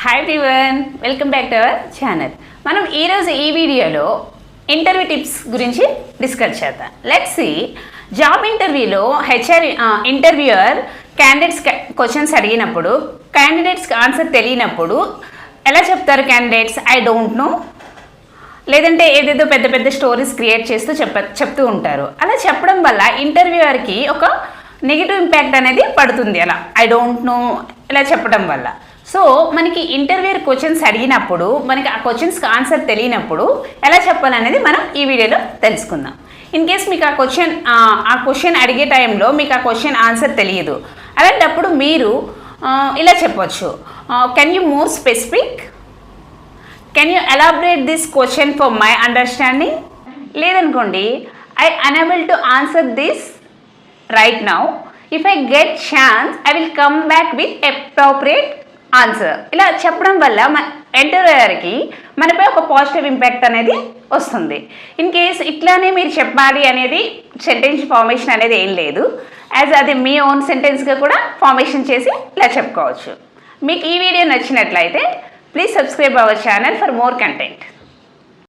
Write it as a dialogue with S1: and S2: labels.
S1: Hi everyone, welcome back to our channel. మనం ఈరోజు ఈ వీడియోలో ఇంటర్వ్యూ టిప్స్ గురించి డిస్కస్ చేద్దాం. లెట్స్ సీ, జాబ్ ఇంటర్వ్యూలో హెచ్ఆర్ ఇంటర్వ్యూయర్ క్యాండిడేట్స్ క్వశ్చన్స్ అడిగినప్పుడు క్యాండిడేట్స్కి ఆన్సర్ తెలియనప్పుడు ఎలా చెప్తారు క్యాండిడేట్స్? ఐ డోంట్ నో, లేదంటే ఏదేదో పెద్ద పెద్ద స్టోరీస్ క్రియేట్ చేస్తూ చెప్తూ ఉంటారు. అలా చెప్పడం వల్ల ఇంటర్వ్యూయర్కి ఒక నెగిటివ్ ఇంపాక్ట్ అనేది పడుతుంది. అలా ఐ డోంట్ నో ఇలా చెప్పడం వల్ల. సో మనకి ఇంటర్వ్యూర్ క్వశ్చన్స్ అడిగినప్పుడు మనకి ఆ క్వశ్చన్స్కి ఆన్సర్ తెలియనప్పుడు ఎలా చెప్పాలనేది మనం ఈ వీడియోలో తెలుసుకుందాం. ఇన్ కేస్ మీకు ఆ క్వశ్చన్ అడిగే టైంలో మీకు ఆ క్వశ్చన్ ఆన్సర్ తెలియదు, అలాంటప్పుడు మీరు ఇలా చెప్పొచ్చు, can you more specific, can you elaborate this question for my understanding. లేదనుకోండి, I unable to answer this right now, if I get chance I will come back with appropriate answer. ఇలా చెప్పడం వల్ల ఇంటర్వ్యూయర్కి మనపై ఒక పాజిటివ్ ఇంపాక్ట్ అనేది వస్తుంది. In case ఇట్లానే మీరు చెప్పాలి అనేది సెంటెన్స్ ఫార్మేషన్ అనేది ఏం లేదు, యాజ్ అది మీ ఓన్ సెంటెన్స్గా కూడా ఫార్మేషన్ చేసి ఇలా చెప్పుకోవచ్చు. మీకు ఈ వీడియో నచ్చినట్లయితే please subscribe our channel for more content.